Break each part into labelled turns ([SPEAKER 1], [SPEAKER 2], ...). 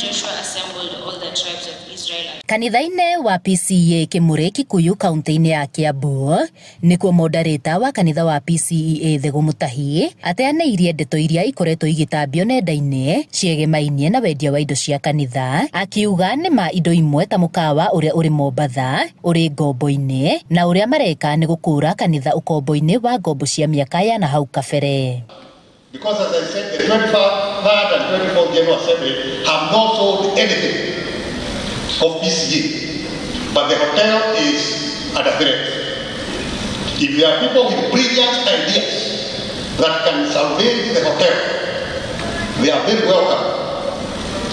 [SPEAKER 1] Joshua assembled all the tribes of Israel.
[SPEAKER 2] Kanitha-inĩ wa PCEA Kimure Kikuyu kaunti-inĩ ya Kiambu nĩkuo moderator wa kanitha wa PCEA Thego Mutahi ateanĩirie ndeto iria ikoretwo igĩtambio nenda-inĩ ciegemainie na wendia wa indo cia kanitha, akiuga nĩ ma indo imwe ta mũkawa ũrĩa ũrĩ Mombatha ũrĩ ngombo-inĩ na ũrĩa mareka nĩ gũkũra kanitha ũkombo-inĩ wa ngombo cia mĩaka ya na hau kabere.
[SPEAKER 3] Because as I said, the 23rd and 24th General Assembly have not sold anything of PCEA, but the hotel is under threat. If there are people with brilliant ideas that can salvage the hotel, they are very welcome.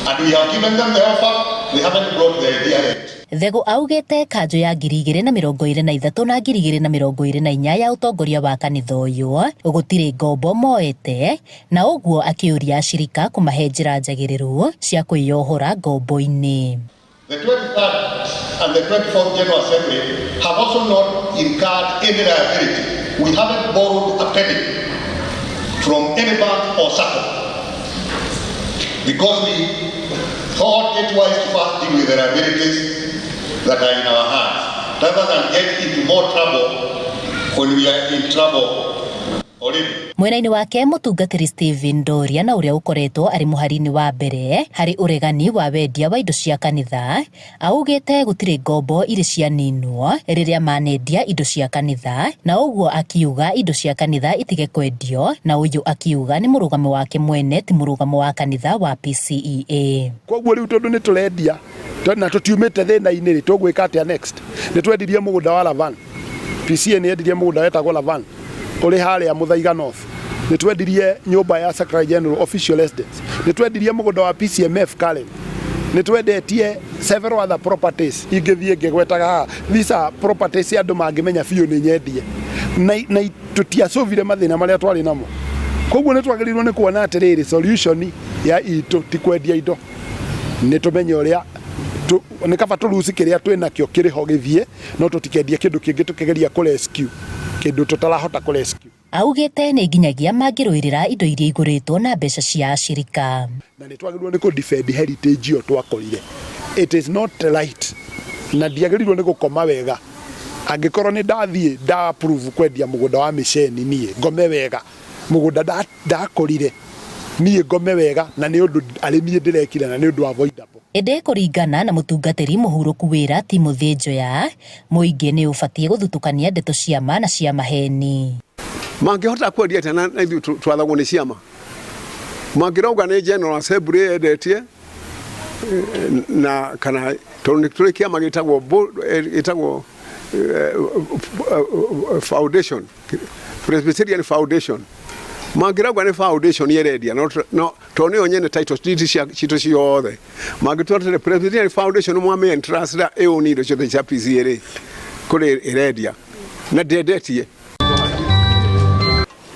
[SPEAKER 3] And we have given them the offer, they haven't brought the idea yet.
[SPEAKER 2] Thego augete kanjo ya 2023 na 2024 ya utongoria wa kanitha ũyũ gũtirĩ ngombo moete, na ũguo akiuria ashirika kũmahe njĩra njagĩrĩru cia kwĩyohora ngombo-inĩ.
[SPEAKER 3] The 23rd and the 24th General Assembly have also not incurred any liability. We haven't borrowed a penny from any bank or SACCO because we thought it wise to first deal with the liabilities that are in our hands, rather than get into more trouble when we are in trouble already.
[SPEAKER 2] Mwena-inĩ wake mũtungatĩri Stephen Doria na ũrĩa ũkoretwo arĩ mũhari-inĩ wa mbere harĩ ũregani wa wendia wa indo cia kanitha, augĩte gũtirĩ ngombo irĩ cianinwo rĩrĩa manendia indo cia kanitha, na ũguo akiuga indo cia kanitha itige kwendio, na ũyũ akiuga nĩ mũrũgamo wake mwene ti mũrũgamo wa kanitha wa PCEA.
[SPEAKER 4] Koguo rĩu tondũ nĩ tũrendia na tũtiumĩte thĩna-inĩ rĩ, tũgwĩka atĩa next? Nĩ twendirie mũgũnda wa Lavan. PCEA nĩ yendirie mũgũnda wetagwo Lavan ũrĩ harĩa Muthaiga North. Nĩ twendirie nyũmba ya Secretary General Official Residence. Nĩ twendirie mũgũnda wa PCMF Karen. Nĩ twendetie several other properties ingĩthiĩ ngĩgwetaga haha. These are properties andũ mangĩmenya biũ nĩ nyendie. Na tũtiacũvire mathĩna marĩa twarĩ namo. Koguo nĩ twagĩrĩirwo nĩ kuona atĩrĩrĩ, solution ya itũ ti kwendia indo. Nĩ tũmenye ũrĩa nĩ kaba tũruci kĩrĩa twĩnakĩo kĩrĩho gĩthiĩ, no tũtikendie kĩndũ kĩngĩ tũkĩgeria kũrescue kĩndũ tũtarahota kũrescue.
[SPEAKER 2] Augĩte nĩ nginyagia mangĩrũĩrĩra indo iria igũrĩtwo na mbeca cia ashirika.
[SPEAKER 4] Na nĩ twagĩrĩirwo nĩ kũ-defend heritage ĩyo twakorire. It is not right. Na ndiagĩrĩirwo nĩ gũkoma wega. Angĩkorwo nĩ ndathiĩ nda-approve kwendia mũgũnda wa mĩceni niĩ ngome wega. Mũgũnda ndakorire niĩ ngome wega, na nĩ ũndũ arĩmi ndĩrekire na nĩ ũndũ avoidable.
[SPEAKER 2] Ĩndĩ kũringana na mũtungatĩri mũhurũku wĩra Timothy Njoya, mũingĩ nĩ ũbatiĩ gũthutũkania ndeto cia ma na cia maheni.
[SPEAKER 5] Mangĩhota kwendia tena na ithuĩ twathagwo nĩ ciama. Mangĩrauga nĩ General Assembly endetie na kana tondũ tũrĩ kĩama gĩtagwo Foundation, Presbyterian Foundation. Mangĩrauga nĩ foundation yerendia no to nĩ onyene title deed cito ciothe. Mangĩtwara Presbyterian Foundation mwame entrance da eoni indo ciothe cia PCEA kũrĩ irendia na ndendetie.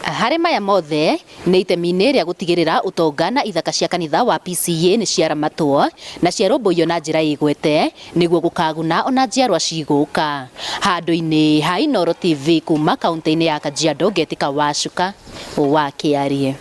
[SPEAKER 2] Harĩ maya mothe nĩ itemi-inĩ rĩa gũtigĩrĩra ũtonga na ithaka cia kanitha wa PCEA nĩ ciaramatwo na ciarũmbũiyo na njĩra igwete nĩguo gũkaguna ona njiarwa cigũka. Handũ-inĩ ha Inooro TV kuma kaunti-inĩ ya Kajiado, Ngetika Wacuka wa Kĩarie.